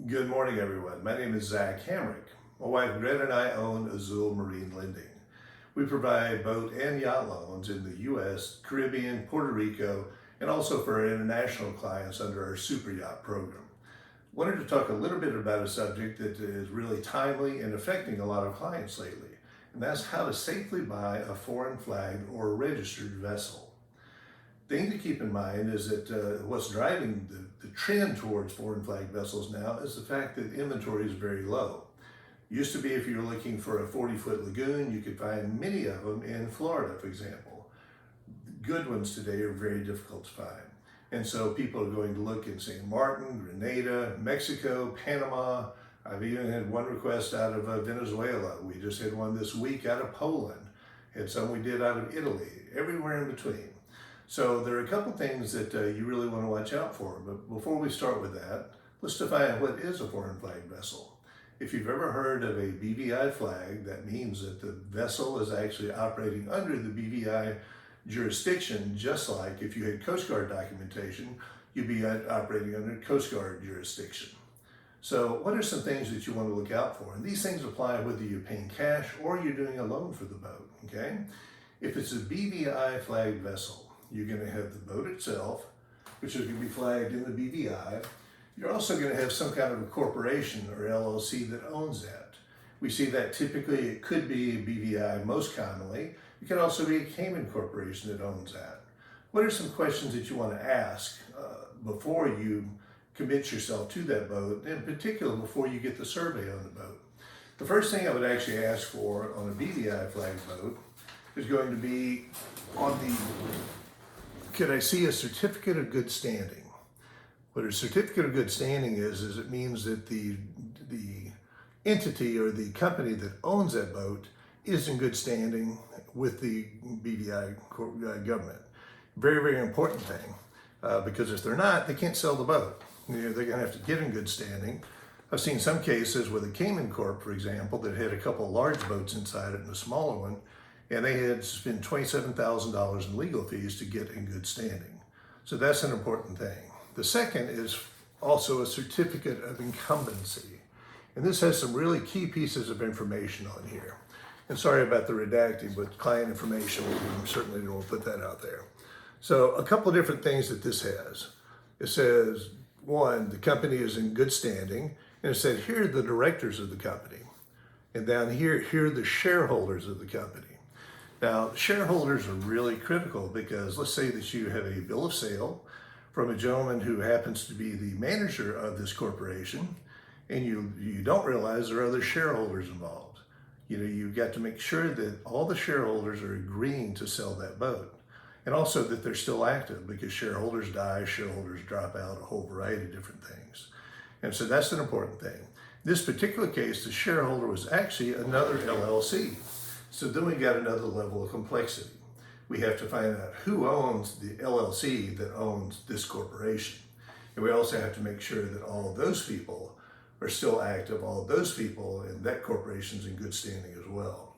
Good morning, everyone. My name is Zach Hamrick. My wife Greta and I own Azul Marine Lending. We provide boat and yacht loans in the U.S., Caribbean, Puerto Rico, and also for our international clients under our super yacht program. Wanted to talk a little bit about a subject that is really timely and affecting a lot of clients lately, and that's how to safely buy a foreign flagged or registered vessel. Thing to keep in mind is that what's driving the trend towards foreign flag vessels now is the fact that inventory is very low. Used to be if you're looking for a 40-foot lagoon, you could find many of them in Florida, for example. Good ones today are very difficult to find. And so people are going to look in St. Martin, Grenada, Mexico, Panama. I've even had one request out of Venezuela. We just had one this week out of Poland. Had some we did out of Italy, everywhere in between. So there are a couple things that you really want to watch out for. But before we start with that, let's define what is a foreign flag vessel. If you've ever heard of a BVI flag, that means that the vessel is actually operating under the BVI jurisdiction, just like if you had Coast Guard documentation, you'd be operating under Coast Guard jurisdiction. So what are some things that you want to look out for? And these things apply whether you're paying cash or you're doing a loan for the boat, okay? If it's a BVI flagged vessel, you're going to have the boat itself, which is going to be flagged in the BVI. You're also going to have some kind of a corporation or LLC that owns that. We see that typically it could be a BVI most commonly. It could also be a Cayman corporation that owns that. What are some questions that you want to ask before you commit yourself to that boat, in particular before you get the survey on the boat? The first thing I would actually ask for on a BVI flagged boat is going to be on the could I see a certificate of good standing? What a certificate of good standing is it means that the entity or the company that owns that boat is in good standing with the BVI government. Very, very important thing, because if they're not, they can't sell the boat. They're going to have to get in good standing. I've seen some cases with a Cayman Corp, for example, that had a couple of large boats inside it and a smaller one, and they had spent $27,000 in legal fees to get in good standing. So that's an important thing. The second is also a certificate of incumbency. And this has some really key pieces of information on here. And sorry about the redacting, but client information, we certainly don't put that out there. So a couple of different things that this has. It says, one, the company is in good standing, and it said, here are the directors of the company. And down here are the shareholders of the company. Now, shareholders are really critical because let's say that you have a bill of sale from a gentleman who happens to be the manager of this corporation, and you don't realize there are other shareholders involved. You've got to make sure that all the shareholders are agreeing to sell that boat, and also that they're still active because shareholders die, shareholders drop out, a whole variety of different things. And so that's an important thing. In this particular case, the shareholder was actually another LLC. So then we got another level of complexity. We have to find out who owns the LLC that owns this corporation. And we also have to make sure that all of those people are still active, all of those people in that corporation's in good standing as well.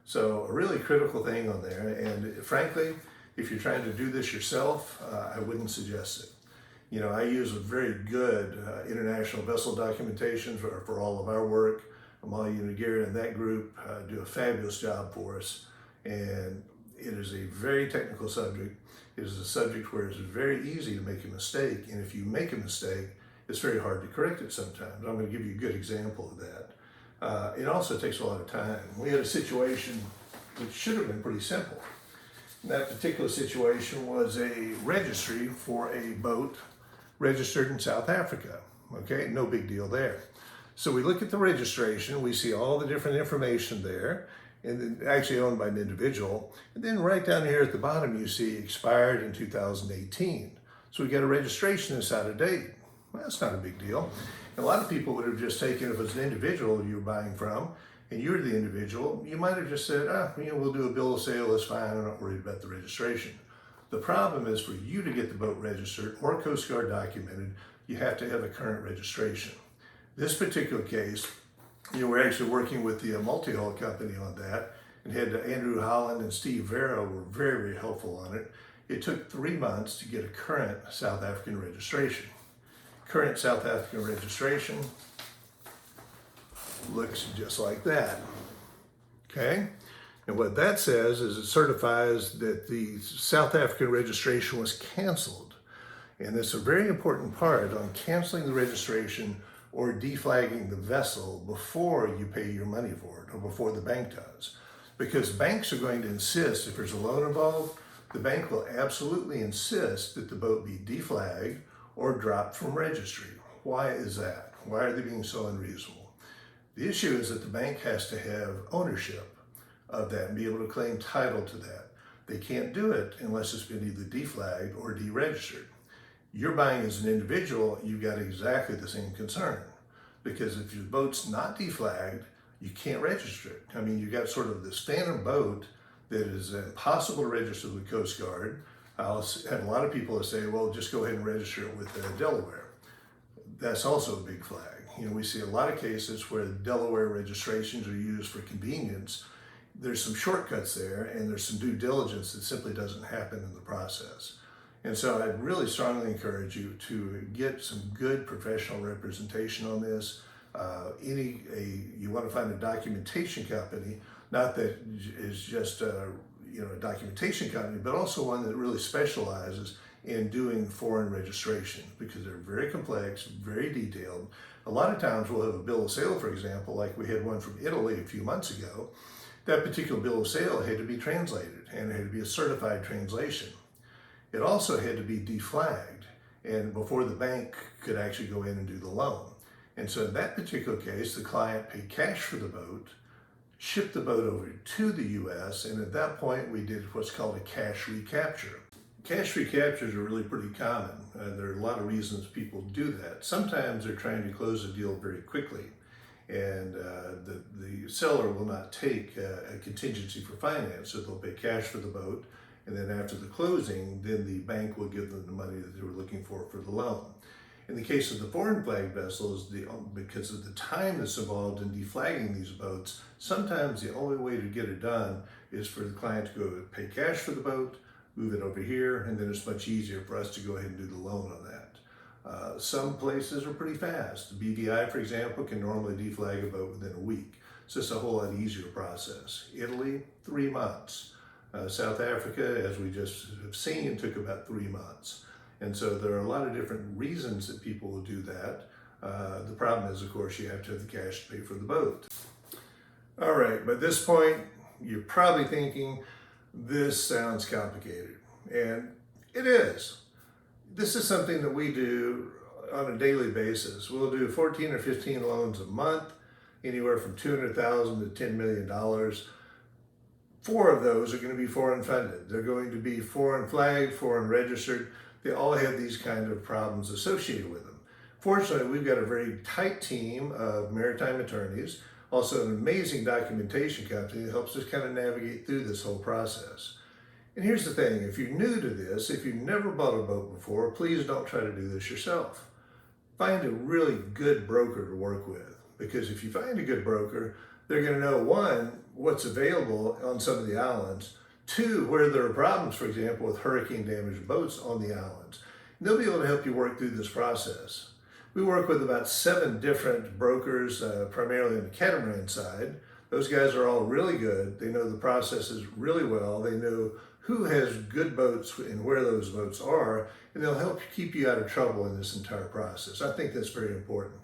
So a really critical thing on there. And frankly, if you're trying to do this yourself, I wouldn't suggest it. I use a very good international vessel documentation for all of our work. Amalia and Garrett and that group do a fabulous job for us, and it is a very technical subject. It is a subject where it's very easy to make a mistake, and if you make a mistake, it's very hard to correct it sometimes. I'm going to give you a good example of that. It also takes a lot of time. We had a situation which should have been pretty simple. That particular situation was a registry for a boat registered in South Africa. Okay, no big deal there. So we look at the registration, we see all the different information there, and then actually owned by an individual. And then right down here at the bottom, you see expired in 2018. So we got a registration that's out of date. Well, that's not a big deal. And a lot of people would have just taken, if it was an individual you were buying from, and you're the individual, you might have just said, we'll do a bill of sale, that's fine, I'm not worried about the registration. The problem is for you to get the boat registered or Coast Guard documented, you have to have a current registration. This particular case, we're actually working with the multi-hull company on that, and had Andrew Holland and Steve Vera were very, very helpful on it. It took 3 months to get a current South African registration. Current South African registration looks just like that. Okay? And what that says is it certifies that the South African registration was canceled. And that's a very important part on canceling the registration or deflagging the vessel before you pay your money for it or before the bank does. Because banks are going to insist, if there's a loan involved, the bank will absolutely insist that the boat be deflagged or dropped from registry. Why is that? Why are they being so unreasonable? The issue is that the bank has to have ownership of that and be able to claim title to that. They can't do it unless it's been either deflagged or deregistered. You're buying as an individual, you've got exactly the same concern. Because if your boat's not deflagged, you can't register it. I mean, you got sort of this phantom boat that is impossible to register with the Coast Guard. I'll have a lot of people that say, well, just go ahead and register it with Delaware. That's also a big flag. You know, we see a lot of cases where Delaware registrations are used for convenience. There's some shortcuts there, and there's some due diligence that simply doesn't happen in the process. And so I'd really strongly encourage you to get some good professional representation on this. You want to find a documentation company, not that is just a documentation company, but also one that really specializes in doing foreign registration, because they're very complex, very detailed. A lot of times we'll have a bill of sale, for example, like we had one from Italy a few months ago. That particular bill of sale had to be translated, and it had to be a certified translation. It also had to be deflagged, and before the bank could actually go in and do the loan. And so in that particular case, the client paid cash for the boat, shipped the boat over to the US, and at that point we did what's called a cash recapture. Cash recaptures are really pretty common. There are a lot of reasons people do that. Sometimes they're trying to close a deal very quickly, and the seller will not take a contingency for finance, so they'll pay cash for the boat, and then after the closing, then the bank will give them the money that they were looking for the loan. In the case of the foreign flag vessels, because of the time that's involved in deflagging these boats, sometimes the only way to get it done is for the client to go pay cash for the boat, move it over here, and then it's much easier for us to go ahead and do the loan on that. Some places are pretty fast. The BVI, for example, can normally deflag a boat within a week. So it's a whole lot easier process. Italy, 3 months. South Africa, as we just have seen, took about 3 months. And so there are a lot of different reasons that people will do that. The problem is, of course, you have to have the cash to pay for the boat. All right, by this point, you're probably thinking, this sounds complicated. And it is. This is something that we do on a daily basis. We'll do 14 or 15 loans a month, anywhere from $200,000 to $10 million. 4 of those are going to be foreign funded. They're going to be foreign flagged, foreign registered. They all have these kind of problems associated with them. Fortunately, we've got a very tight team of maritime attorneys, also an amazing documentation company that helps us kind of navigate through this whole process. And here's the thing, if you're new to this, if you've never bought a boat before, please don't try to do this yourself. Find a really good broker to work with, because if you find a good broker, they're going to know, 1, what's available on some of the islands, 2, where there are problems, for example, with hurricane damaged boats on the islands. And they'll be able to help you work through this process. We work with about 7 different brokers, primarily on the catamaran side. Those guys are all really good. They know the processes really well. They know who has good boats and where those boats are, and they'll help keep you out of trouble in this entire process. I think that's very important.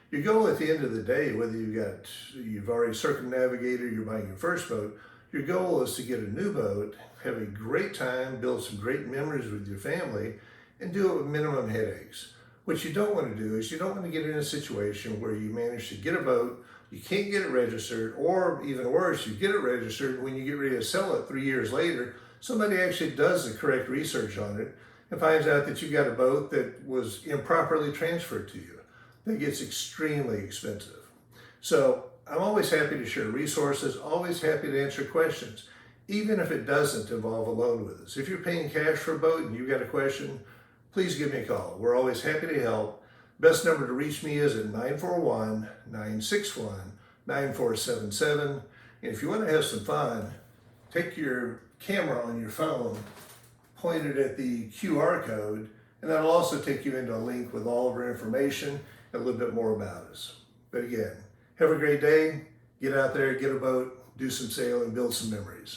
Your goal at the end of the day, whether you've already circumnavigated, you're buying your first boat, your goal is to get a new boat, have a great time, build some great memories with your family, and do it with minimum headaches. What you don't want to do is you don't want to get in a situation where you manage to get a boat, you can't get it registered, or even worse, you get it registered, and when you get ready to sell it 3 years later, somebody actually does the correct research on it and finds out that you got a boat that was improperly transferred to you. That gets extremely expensive. So I'm always happy to share resources, always happy to answer questions, even if it doesn't involve a loan with us. If you're paying cash for a boat and you've got a question, please give me a call. We're always happy to help. Best number to reach me is at 941-961-9477. And if you want to have some fun, take your camera on your phone, point it at the QR code, and that'll also take you into a link with all of our information and a little bit more about us. But again, Have a great day. Get out there, get a boat, do some sailing, build some memories.